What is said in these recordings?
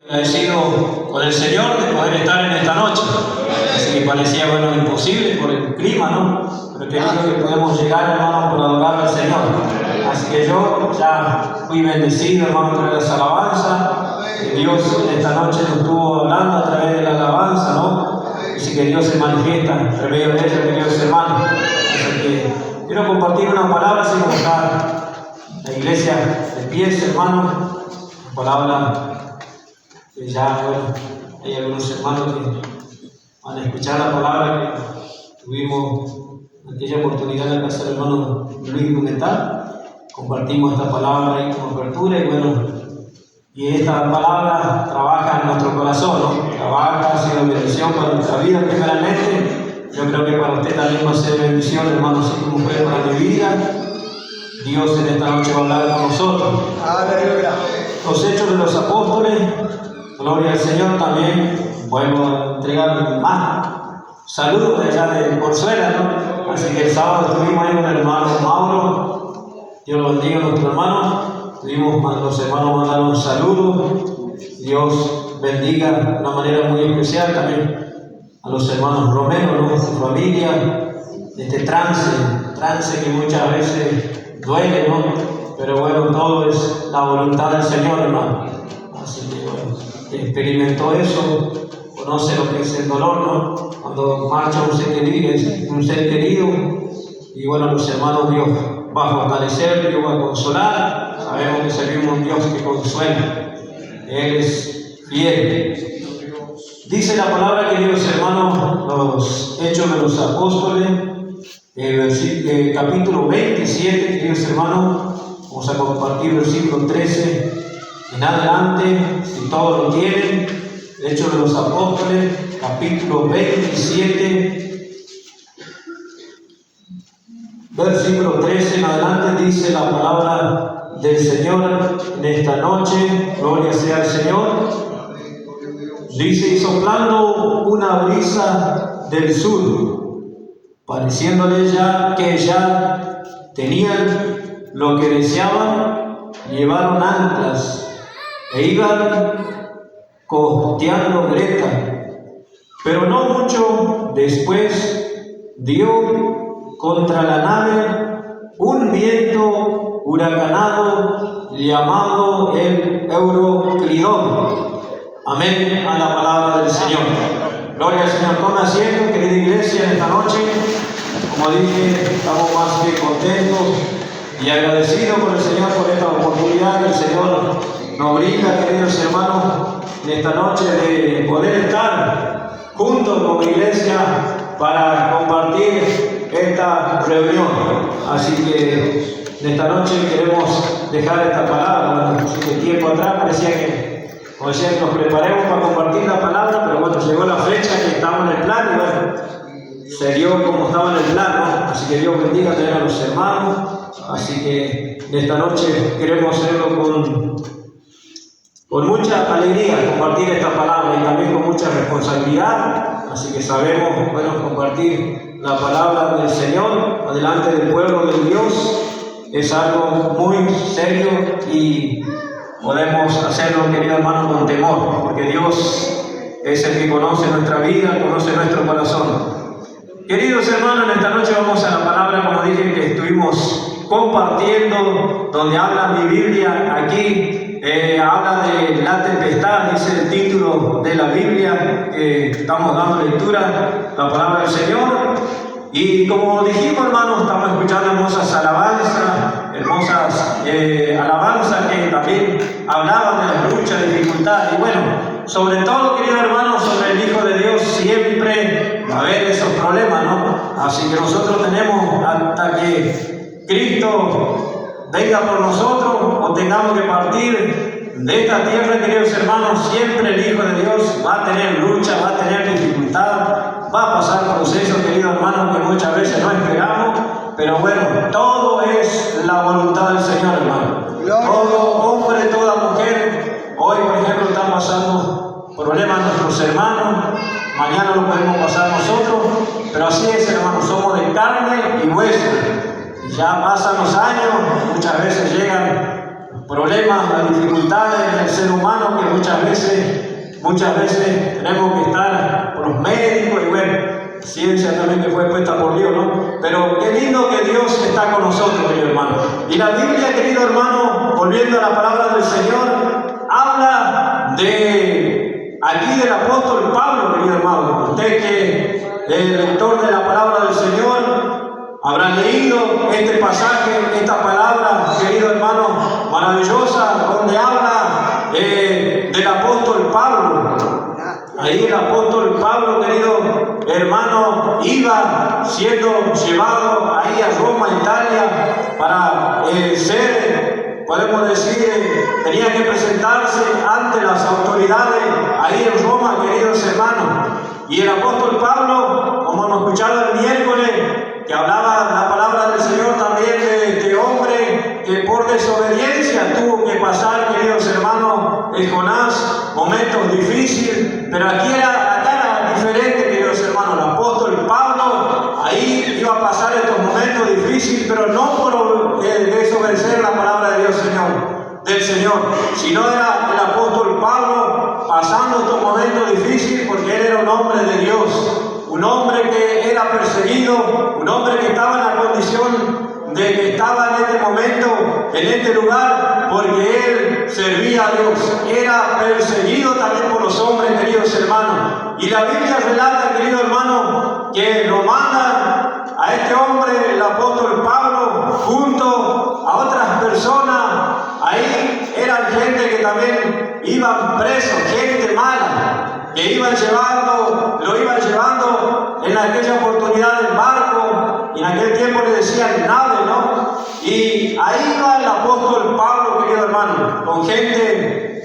Agradecido con el Señor de poder estar en esta noche. Así que parecía, imposible por el clima, ¿no? Pero querido que podemos llegar, hermano, por adorar al Señor. Así que yo ya fui bendecido, hermano, con las alabanzas. Dios en esta noche nos estuvo hablando a través de la alabanza, ¿no? Así que Dios se manifiesta por medio de ella, queridos hermanos. Así que quiero compartir una palabra, así como está la iglesia de pies, hermano. Una palabra que ya, hay algunos hermanos que van a escuchar la palabra que tuvimos aquella oportunidad en la casa del hermano Luis Blumenthal. Compartimos esta palabra ahí como apertura y esta palabra trabaja en nuestro corazón, ¿no? Trabaja, ha sido bendición para nuestra vida primeramente. Yo creo que para usted también va a ser bendición, hermano, así como fue para mi vida. Dios en esta noche va a hablar con nosotros. Aleluya. Los Hechos de los Apóstoles. Gloria al Señor. También vuelvo a entregar más saludos de allá de Porzuela, ¿no? Así que el sábado estuvimos ahí con el hermano Mauro. Dios lo bendiga a nuestro hermano. Los hermanos mandaron saludos. Dios bendiga de una manera muy especial también a los hermanos Romero, ¿no? Su familia. Este trance que muchas veces duele, ¿no? Pero todo es la voluntad del Señor, hermano. Así que experimentó eso, conoce lo que es el dolor, ¿no? Cuando marcha un ser querido, y los hermanos, Dios va a fortalecer, Dios va a consolar. Sabemos que servimos un Dios que consuela. Él es fiel. Dice la palabra, queridos hermanos, los Hechos de los Apóstoles, capítulo 27, queridos hermanos, vamos a compartir versículo 13 en adelante, si todos lo tienen. Hechos de los Apóstoles, capítulo 27, versículo 13 en adelante, dice la palabra del Señor en esta noche. Gloria sea al Señor. Dice: y soplando una brisa del sur, pareciéndole que ya tenían lo que deseaban, llevaron anclas e iban costeando Creta. Pero no mucho después dio contra la nave un viento huracanado llamado el Euroclidón. Amén a la palabra del Señor. Gloria al Señor. Toma asiento, querida iglesia, en esta noche. Como dije, estamos más que contentos y agradecidos por el Señor por esta oportunidad que el Señor nos brinda, queridos hermanos, en esta noche de poder estar juntos como iglesia para compartir esta reunión. Así que en esta noche queremos dejar esta palabra. Hace tiempo atrás parecía que, como decía, nos preparemos para compartir la palabra, pero llegó la fecha que estamos en el plan y se dio como estaba en el plan, ¿no? Así que Dios bendiga también a los hermanos. Así que en esta noche queremos hacerlo con mucha alegría, compartir esta palabra, y también con mucha responsabilidad. Así que sabemos, compartir la palabra del Señor adelante del pueblo de Dios es algo muy serio, y podemos hacerlo, querido hermano, con temor, porque Dios es el que conoce nuestra vida, conoce nuestro corazón. Queridos hermanos, en esta noche vamos a la palabra, como dije, que estuvimos compartiendo, donde habla mi Biblia aquí. Habla de la tempestad, dice el título de la Biblia que estamos dando lectura, la palabra del Señor. Y como dijimos, hermanos, estamos escuchando hermosas alabanzas que también hablaban de las luchas, dificultades. Y sobre todo, queridos hermanos, sobre el Hijo de Dios siempre va a haber esos problemas, ¿no? Así que nosotros tenemos hasta que Cristo venga por nosotros o tengamos que partir de esta tierra, queridos hermanos, siempre el Hijo de Dios va a tener lucha, va a tener dificultad, va a pasar procesos, queridos hermanos, que muchas veces no esperamos. Pero todo es la voluntad del Señor, hermano. Todo hombre, toda mujer, hoy por ejemplo están pasando problemas nuestros hermanos, mañana lo podemos pasar nosotros, pero así es, hermanos, somos de carne y hueso. Ya pasan los años, muchas veces llegan problemas, las dificultades del ser humano, que muchas veces tenemos que estar por los médicos y bueno, ciencia también que fue puesta por Dios, ¿no? Pero qué lindo que Dios está con nosotros, querido hermano. Y la Biblia, querido hermano, volviendo a la palabra del Señor, habla de aquí del apóstol Pablo, querido hermano. Usted que es el lector de la palabra del Señor, habrá leído este pasaje, esta palabra, querido hermano, maravillosa, donde habla del apóstol Pablo. Ahí el apóstol Pablo, querido hermano, iba siendo llevado ahí a Roma, Italia, para podemos decir, tenía que presentarse ante las autoridades ahí en Roma, queridos hermanos. Y el apóstol Pablo, como hemos escuchado el miércoles, que hablaba la palabra del Señor también de este hombre que por desobediencia tuvo que pasar, queridos hermanos, Jonás, momentos difíciles, pero acá era diferente, queridos hermanos. El apóstol Pablo ahí iba a pasar estos momentos difíciles, pero no por desobedecer la palabra de Dios, del Señor, sino era el apóstol Pablo pasando estos momentos difíciles porque él era un hombre de Dios. Un hombre que era perseguido, un hombre que estaba en la condición de que estaba en este momento, en este lugar, porque él servía a Dios. Era perseguido también por los hombres, queridos hermanos. Y la Biblia relata, querido hermano, que lo mandan a este hombre, el apóstol Pablo, junto a otras personas. Ahí eran gente que también iban presos, gente mala, que lo iban llevando en aquella oportunidad en barco, y en aquel tiempo le decían nave, ¿no? Y ahí va el apóstol Pablo, querido hermano, con gente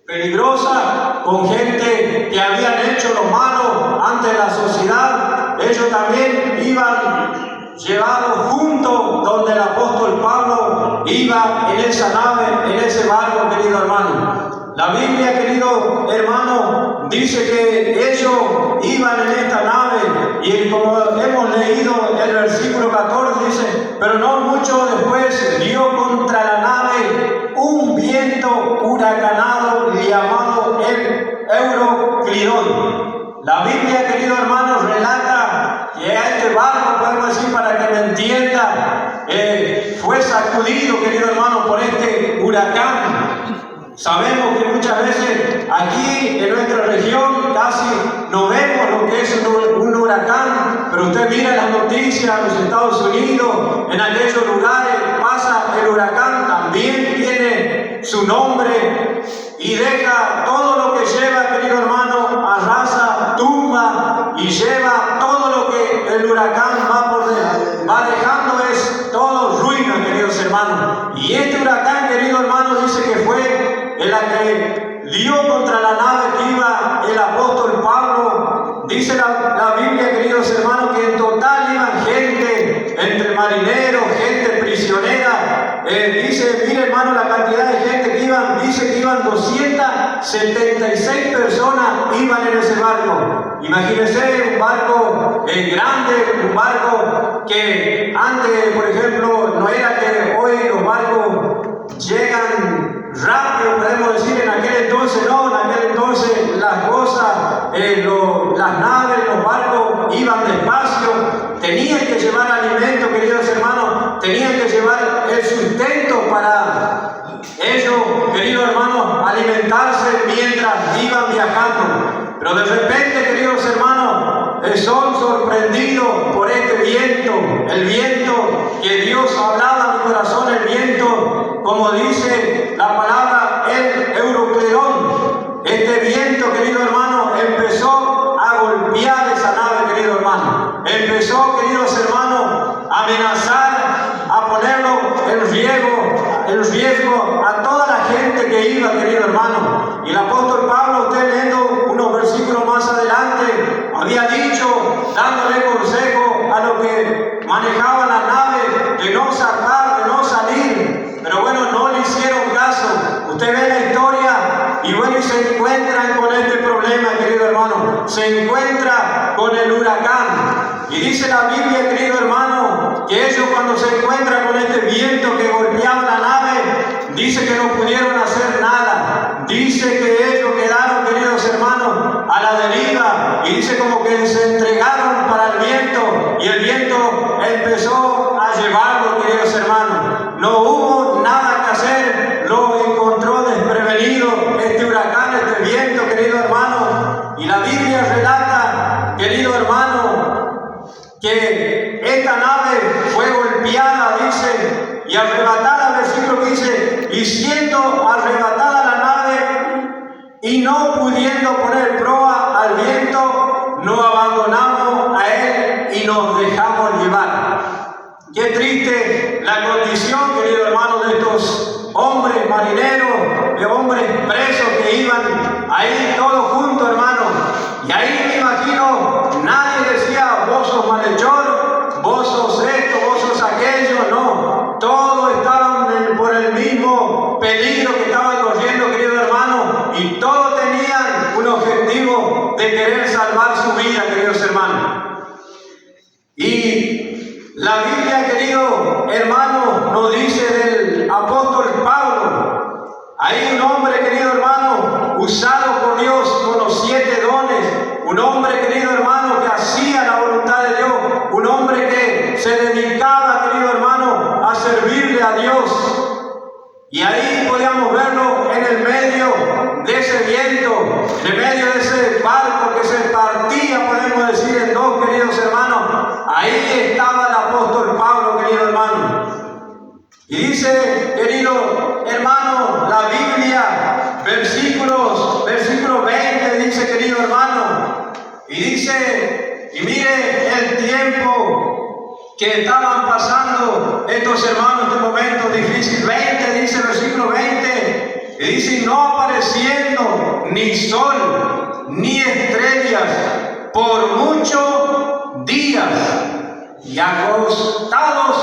peligrosa, con gente que habían hecho lo malo ante la sociedad. Ellos también iban llevados juntos donde el apóstol Pablo iba en esa nave, en ese barco, querido hermano. La Biblia, querido hermano, dice que ellos iban en esta nave y como hemos leído el versículo 14 dice, pero no mucho después dio contra la nave un viento huracanado llamado el Euroclidón. La Biblia, querido hermano, relata que a este barco, podemos decir para que me entienda, fue sacudido, querido hermano, por este huracán. Sabemos que muchas veces aquí en nuestra región casi no vemos lo que es un huracán, pero usted mira las noticias en los Estados Unidos, en aquellos lugares pasa el huracán, también tiene su nombre y deja todo lo que lleva, querido hermano, arrasa, tumba y lleva todo lo que el huracán va dejando, es todo ruina, queridos hermanos. Y este huracán, querido hermano, dice que fue en la que dio contra la nave que iba el apóstol Pablo. Dice la Biblia, queridos hermanos, que en total iban gente, entre marineros, gente prisionera. Dice, mire hermano, la cantidad de gente que iban, dice que iban 276 personas iban en ese barco. Imagínense un barco grande, un barco que antes, por ejemplo, no era que hoy los barcos llegan rápido, podemos decir, en aquel entonces no, en aquel entonces las cosas, las naves, los barcos iban despacio, tenían que llevar alimento, queridos hermanos, tenían que llevar el sustento para ellos, queridos hermanos, alimentarse mientras iban viajando. Pero de repente, queridos hermanos, son sorprendidos por este viento, el viento que Dios hablaba a mi corazón, el viento, como dice la palabra, el Euroclidón. Este viento, querido hermano, empezó a golpear esa nave, querido hermano. Empezó, queridos hermanos, a amenazar, a ponerlo en riesgo a toda la gente que iba, querido hermano. Y el apóstol Pablo, usted leyendo unos versículos más adelante, había dicho, dándole consejo a los que manejaban la nave, de no zarpar, de no salir. Pero bueno, no le hicieron caso. Usted ve la historia y bueno, y se encuentran con este problema, querido hermano. Se encuentra con el huracán. Y dice la Biblia, querido hermano, que ellos cuando se encuentran con este viento que golpeaba la nave, dice que no pudieron hacer nada. Dice que ellos quedaron, queridos hermanos, a la deriva, y dice como que se entregaron para el viento, y el viento empezó a llevarlo, queridos hermanos. No hubo nada que hacer, lo encontró desprevenido este huracán, este viento, querido hermano. Y la Biblia relata, querido hermano, que esta nave fue golpeada, dice, y arrebatada, el versículo que dice, y siendo arrebatada la nave y no pudiendo poner proa al viento, nos abandonamos a él y nos dejamos llevar. Qué triste la condición, querido hermano, de estos hombres marineros, de hombres presos que iban ahí todos juntos, hermano. Y ahí me imagino, nadie decía, vos sos malhechor, vos sos esto, vos sos aquello, no. Todos estaban por el mismo peligro que estaban corriendo, querido hermano, y todos tenían un objetivo de querer salvar su vida, queridos hermanos. Y la Biblia, querido hermano, nos dice del apóstol Pablo. Hay un hombre, querido hermano, usado por Dios con los 7 dones. Un hombre, querido hermano, que hacía la voluntad de Dios. Un hombre que se dedicaba, querido hermano, a servirle a Dios. Y ahí podíamos verlo en el medio de ese viento, en el medio de ese barco que se partía, podemos decir, en dos, queridos hermanos. Ahí estaba el apóstol Pablo, querido hermano. Y dice, querido hermano, la Biblia, versículo 20, dice, querido hermano, y dice, y mire el tiempo que estaban pasando estos hermanos, este momento difícil. 20, dice el versículo 20, y dice, no apareciendo ni sol ni estrellas por muchos días, y acosados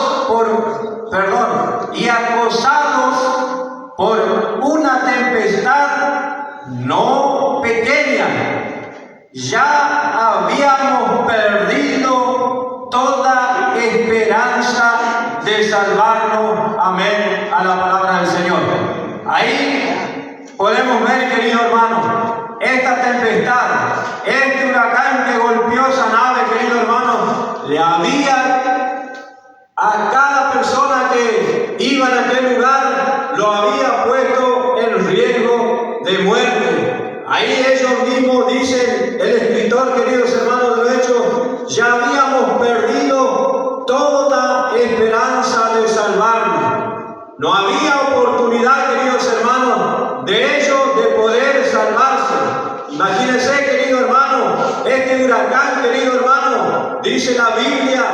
por una tempestad no pequeña, ya habíamos perdido toda esperanza de salvarnos. Amén a la palabra del Señor. Ahí podemos ver, querido hermano, esta tempestad, este huracán que golpeó esa nave, querido hermano, le había a cada persona que iba en aquel lugar, lo había puesto en riesgo de muerte. Ahí ellos mismos dicen, el escritor, queridos hermanos, de los Hechos, ya habíamos perdido toda esperanza de salvarnos. No había oportunidad, queridos hermanos, de ellos de poder salvarse. Imagínense, querido hermano, este huracán, querido hermano, dice la Biblia,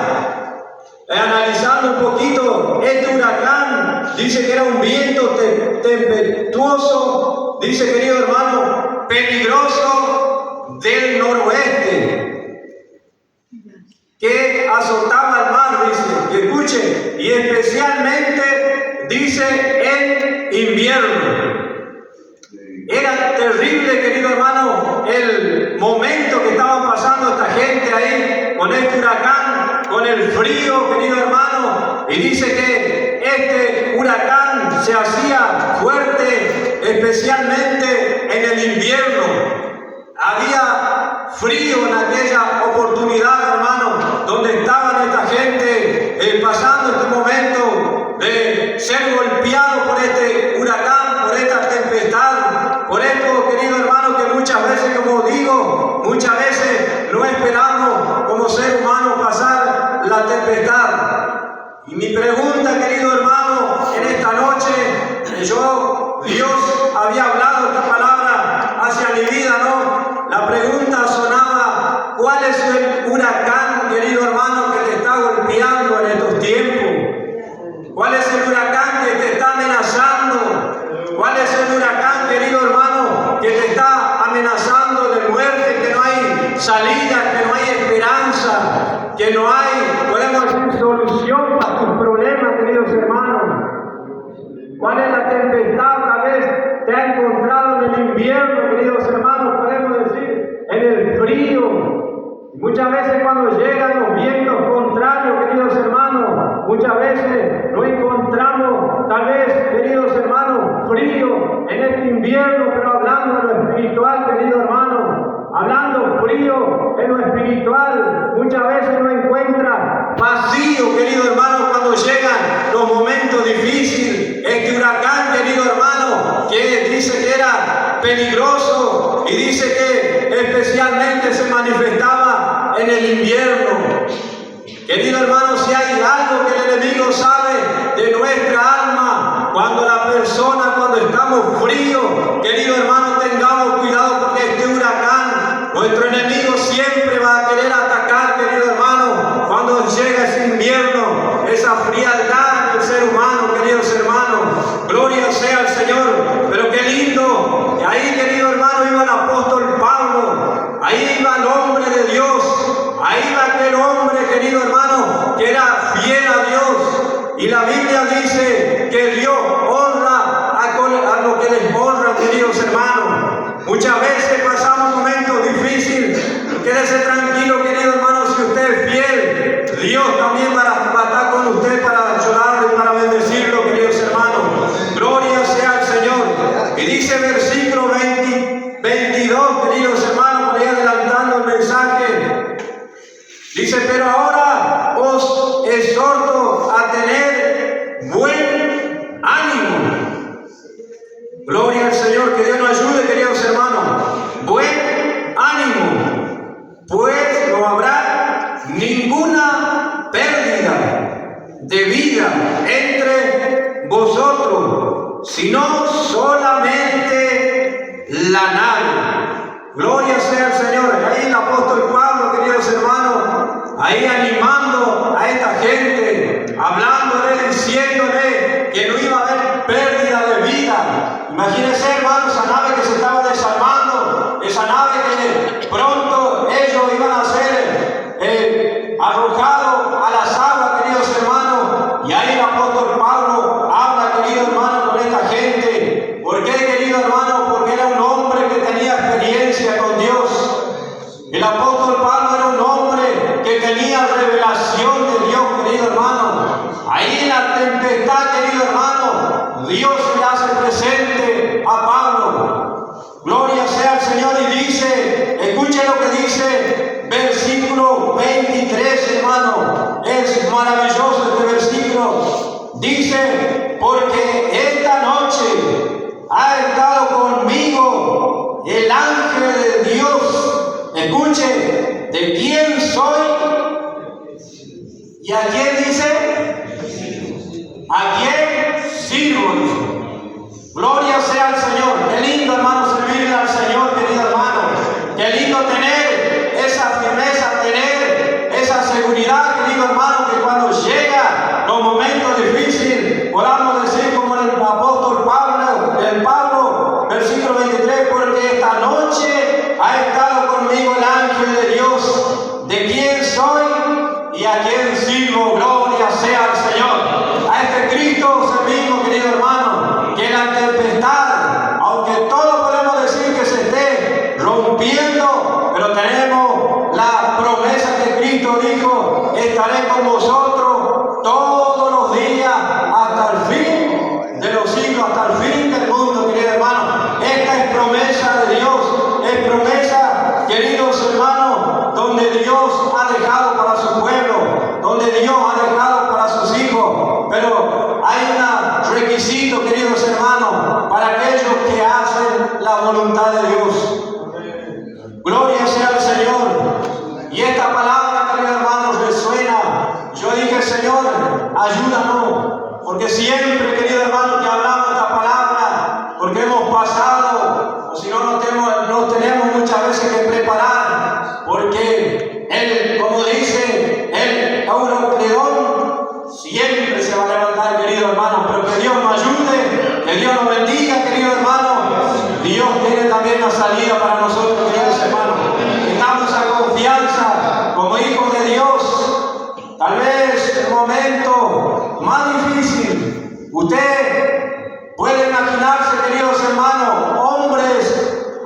analizando un poquito este huracán, dice que era un viento tempestuoso, dice, querido hermano, peligroso del noroeste, que azotaba el mar, dice, y escuche, y especialmente, dice, en invierno. Era terrible, querido hermano, el momento que estaban pasando esta gente ahí, con este huracán, con el frío, querido hermano, y dice que este huracán se hacía fuerte, especialmente en el invierno. Había frío en aquella oportunidad, hermano, donde estaban esta gente pasando este momento de ser golpeados por este huracán, por esta tempestad, por esto, querido hermano, que muchas veces, como digo, muchas veces no esperamos como ser humano pasar la tempestad. Y mi pregunta, querido hermano, en esta noche, Dios había hablado esta palabra hacia mi vida, ¿no? La pregunta sonaba, ¿cuál es el huracán, querido hermano, que te está golpeando en estos tiempos? ¿Cuál es el huracán que te está amenazando? ¿Cuál es el huracán, querido hermano, que te está amenazando de muerte, que no hay salida, que no hay esperanza, que no hay, podemos decir, solución para tus problemas, queridos hermanos? ¿Cuál es la tempestad? Tal vez te ha encontrado en el invierno, queridos hermanos, podemos decir, en el frío. Muchas veces cuando llegan los vientos contrarios, queridos hermanos, muchas veces no encontramos, tal vez, queridos hermanos, espiritual, querido hermano, hablando frío en lo espiritual, muchas veces uno encuentra vacío, querido hermano, cuando llegan los momentos difíciles. Este huracán, querido hermano, que dice que era peligroso y dice que especialmente se manifestaba en el invierno. Querido hermano, si hay algo que el enemigo sabe de nuestra alma, cuando estamos fríos, querido hermano, tengamos cuidado, porque este huracán, nuestro enemigo siempre va a querer atacar, querido hermano, cuando llega ese invierno, esa frialdad del ser humano, queridos hermanos. Gloria sea al Señor. Pero qué lindo, que ahí, querido hermano, iba el apóstol Pablo, ahí iba el hombre de Dios, ahí va aquel hombre, querido hermano, que era fiel a Dios. Y la Biblia dice que Dios honra a lo que les honra, queridos hermanos. Muchas veces pasamos momentos difíciles. Quédese tranquilo, querido hermano, si usted es fiel, Dios también va a estar con usted para ayudarle y para bendecirlo, queridos hermanos. Gloria sea al Señor. Y dice versículo 22, queridos hermanos, por ahí adelantando el mensaje. Dice, pero ahora os exhorto a tener buen ánimo. Gloria al Señor, que Dios nos ayude, queridos hermanos. Buen ánimo, pues no habrá ninguna pérdida de vida entre vosotros, sino solamente la nave. Gloria sea al Señor. Ahí el apóstol Pablo, queridos hermanos, ahí animando a esta gente, hablándole, diciéndole que no iba a haber pérdida de vida. Imagínense, hermanos, esa nave que se estaba desarmando, esa nave que pronto ellos iban a ser arrojados a las aguas, queridos hermanos. Y ahí el apóstol Pablo habla, querido hermano, con esta gente. ¿Por qué, querido hermano? Porque era un hombre que tenía experiencia con Dios. El apóstol Pablo era un hombre que tenía revelación de Dios, querido hermano. Ahí en la tempestad, querido hermano, Dios se hace presente a Pablo. Gloria sea al Señor. Y dice, escuche lo que dice versículo 23, hermano. Es maravilloso este versículo. Dice, porque esta noche ha estado conmigo el ángel de Dios. Escuche, ¿de quién soy? ¿Y a quién dice? ¿A quién sirvo? Gloria sea al Señor. Qué lindo, hermano, servirle al Señor, querido hermano. Qué lindo tener esa firmeza, tener esa seguridad, querido hermano, que cuando llega los momentos difíciles, podamos decir como el apóstol Pablo, versículo 23, porque esta noche ha estado conmigo el ángel de Dios. ¿De quién soy y a quién sirvo? Gloria sea al Señor. A este Cristo servimos, querido hermano, que en la tempestad, aunque todos podemos decir que se esté rompiendo, pero tenemos la promesa que Cristo dijo: estaré con vosotros todos los días hasta el fin de los siglos, hasta el fin del mundo, querido hermano. Esta es promesa de Dios, es promesa, queridos hermanos, donde Dios ha dejado para su pueblo, donde Dios ha dejado para sus hijos. Pero hay un requisito, queridos hermanos, para aquellos que hacen la voluntad de Dios. Gloria sea al Señor. Y esta palabra, queridos hermanos, resuena. Yo dije, Señor, ayúdanos, porque siempre, querido hermano, que hablamos esta palabra, porque hemos pasado, o si no, nos tenemos muchas veces que preparar, porque Él, como dice el Eurocleón, siempre se va a levantar, querido hermano. Pero que Dios nos ayude, que Dios nos bendiga, querido hermano. Dios tiene también una salida para nosotros, queridos hermanos. Estamos a confianza como hijos de Dios. Tal vez el momento más difícil, usted puede imaginarse, queridos hermanos, hombres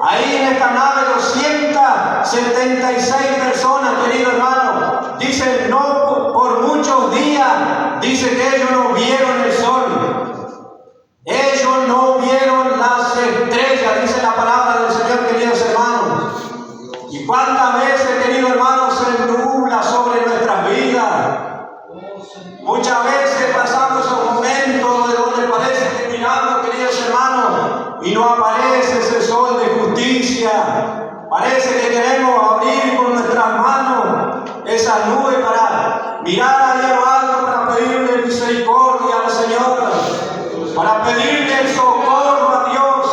ahí en esta nave, 276 personas, querido hermano. Dice, no por muchos días, dice que ellos no vieron el sol. Ellos no vieron las estrellas, dice la palabra del Señor, cuántas veces, querido hermano, se nubla sobre nuestras vidas. Muchas veces pasamos esos momentos de donde parece que miramos, queridos hermanos, y no aparece ese sol de justicia. Parece que queremos abrir con nuestras manos esa nube para mirar allá a lo alto, para pedirle misericordia al Señor, para pedirle el socorro a Dios,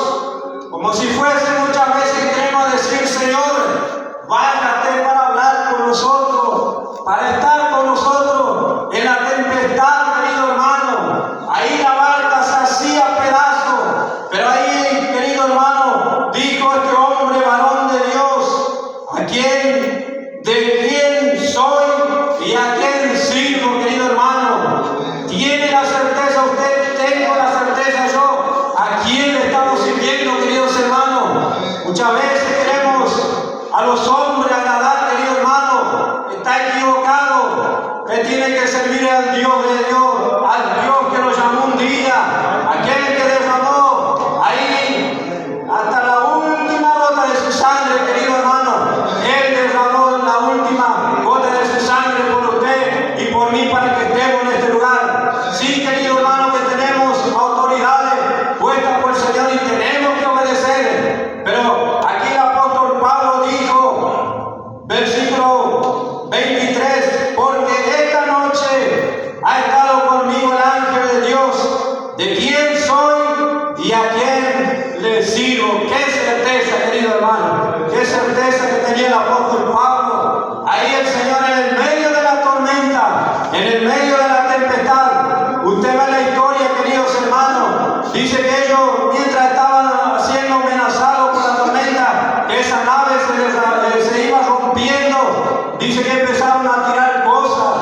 como si fuese muchas veces que queremos decir: Señor, bájate para hablar con nosotros, para estar con nosotros en la tempestad, querido hermano. Ahí la barca se hacía pedazos, pero ahí, querido hermano, dijo este hombre, varón de Dios: ¿de quién soy y a quién sirvo, querido hermano? ¿Tiene la certeza usted? Tengo la certeza yo. ¿A quién le estamos sirviendo, queridos hermanos? Muchas veces queremos a los hombres agradar, querido hermano. Está equivocado. Usted tiene que servir al Dios de Dios, al Dios que nos llamó un día, aquel que derramó ahí hasta la última gota de su sangre, querido hermano. Él derramó la última gota de su sangre por usted y por mí para que estemos en este lugar. Sí, querido hermano, que tenemos autoridades puestas por el Señor y tenemos que obedecer. Pero aquí el apóstol Pablo dijo, versículo 23, porque esta noche ha estado conmigo el ángel de Dios, de quién soy y a quién le sirvo. Qué certeza, querido hermano, qué certeza que tenía el apóstol Pablo. Ahí el Señor, en el medio de la tormenta, en el medio de la tempestad. Usted ve la historia, queridos hermanos. Dice que ellos, mientras estaban siendo amenazados por la tormenta, que esa nave se iba rompiendo. Dice que empezaron a tirar cosas,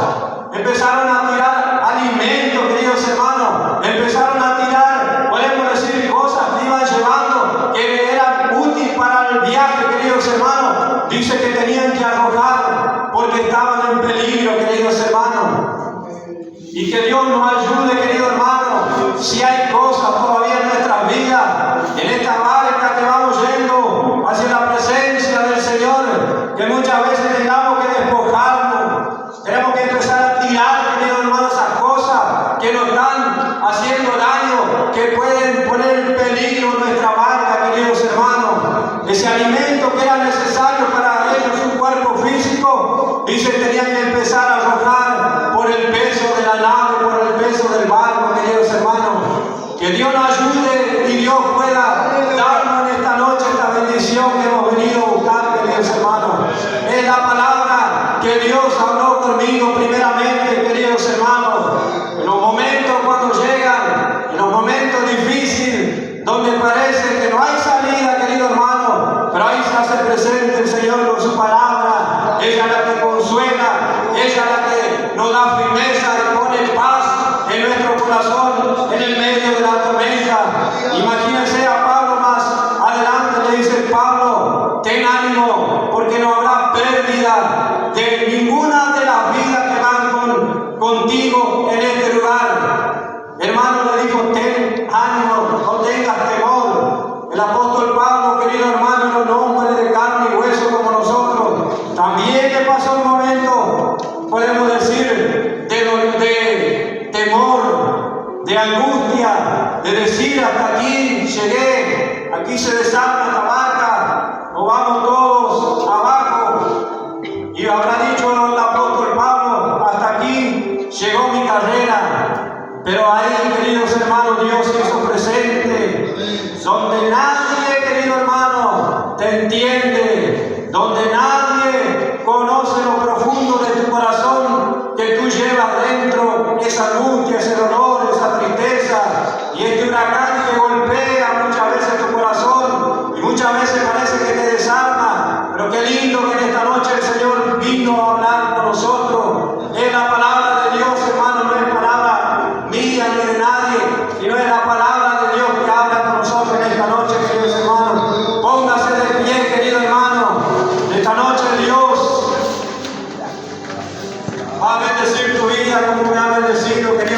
empezaron a tirar alimentos, queridos hermanos, empezaron a tirar, podemos decir, cosas que iban llevando, que eran útiles para el viaje, queridos hermanos. Dice que tenían que arrojar porque estaban en peligro, queridos hermanos. Y que Dios nos ayude, querido hermano, si hay cosas todavía en nuestras vidas, en esta barca que vamos yendo hacia la presencia del Señor, que muchas veces tengamos que despojarnos, tenemos que empezar a tirar, querido hermano, esas cosas que nos están haciendo daño, que pueden poner en peligro nuestra barca, queridos hermanos. Ese alimento que era necesario para ellos, su cuerpo físico, dice que tenían que empezar a arrojar por el peso de la nave, por el peso del barco, queridos hermanos. Que Dios nos ayude y Dios pueda darnos en esta noche esta bendición que hemos venido a buscar, queridos hermanos. Es la palabra que Dios habló conmigo primeramente, queridos hermanos. En los momentos cuando llegan, en los momentos difíciles, donde parece que no hay salida, querido hermano, pero ahí se hace presente el Señor con su palabra. Ella es la que consuela, ella es la que nos da firmeza y pone paz en nuestro corazón en el medio de la tormenta. Imagínense a Pablo más adelante, le dice: Pablo, ten ánimo, porque no habrá pérdida de ninguna de las vidas que van contigo en este lugar. Hermano, le dijo: ten ánimo, no tengas temor. El apóstol Pablo, querido hermano, era un hombre de carne y hueso como nosotros. También le pasó un momento, podemos decir, de temor, de angustia, de decir: hasta aquí llegué, aquí se desarma esta barca, o vamos todos abajo. Y habrá dicho el apóstol Pablo: hasta aquí llegó mi carrera. Pero ahí, queridos hermanos, Dios se hizo presente, donde nadie, querido hermano, te entiende, donde nadie conoce lo profundo de tu corazón que tú llevas dentro, esa angustia, ese dolor, esa tristeza y este huracán que golpea muchas veces tu corazón y muchas veces parece que te desarma. Pero qué lindo que en esta noche el Señor vino a hablar con nosotros. Es la palabra de Dios, hermano, no es palabra mía ni de nadie, sino es la palabra de Dios que habla con nosotros en esta noche, queridos hermanos. Póngase de pie, querido hermano. Esta noche Dios va a bendecir tu vida como me ha bendecido, querido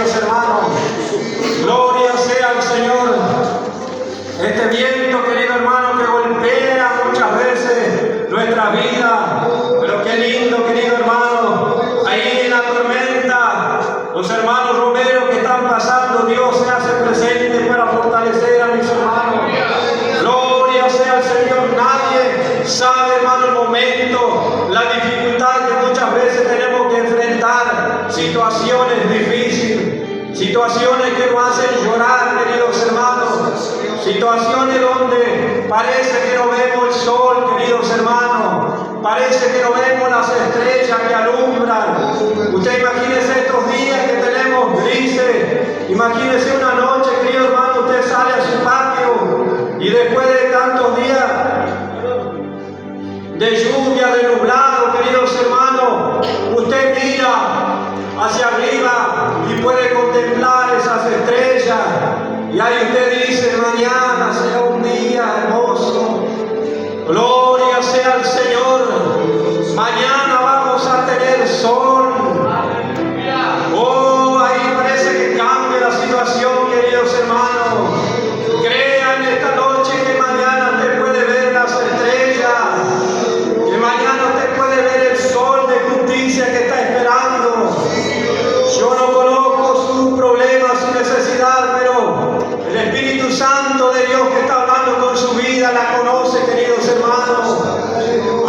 sabe, hermano, el momento, la dificultad que muchas veces tenemos que enfrentar, situaciones difíciles, situaciones que nos hacen llorar, queridos hermanos, situaciones donde parece que no vemos el sol, queridos hermanos, parece que no vemos las estrellas que alumbran. Usted imagínese estos días que tenemos grises, imagínese una noche, querido hermano, usted sale a su patio y después de tantos días de lluvia, de nublado, queridos hermanos, usted mira hacia arriba y puede contemplar esas estrellas. Y ahí usted dice, mañana será un día hermoso. Gloria sea al Señor. Mañana vamos a tener sol. Oh, ahí parece que cambia la situación, queridos hermanos. Crean esta noche que mañana usted puede ver las estrellas, que mañana usted puede ver el sol de justicia que está esperando. Yo no conozco su problema, su necesidad, pero el Espíritu Santo de Dios que está hablando con su vida la conoce, queridos hermanos.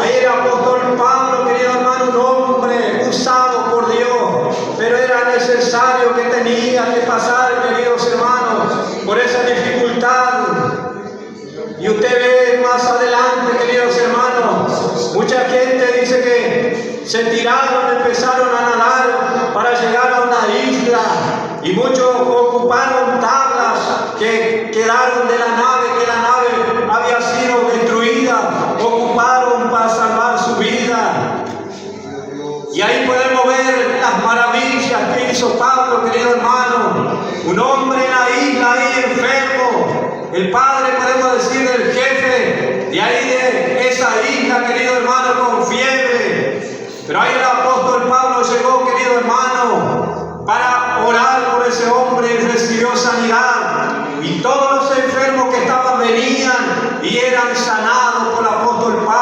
Ahí el apóstol Pablo, querido hermano, un hombre usado por Dios, pero era necesario que tenía que pasar, queridos hermanos, por esa dificultad. Y usted ve más adelante, queridos hermanos, mucha gente dice que se tiraron, empezaron a nadar para llegar a una isla, y muchos ocuparon tablas que quedaron de la nave, que la nave había sido destruida, ocuparon para salvar su vida. Y ahí podemos ver las maravillas que hizo Pablo, querido hermano, un hombre en la isla ahí enfermo, el padre, podemos decir, del jefe de ahí de esa isla, querido hermano, con fiebre. Pero ahí el apóstol Pablo llegó, querido hermano, para orar por ese hombre y recibió sanidad. Y todos los enfermos que estaban venían y eran sanados por el apóstol Pablo.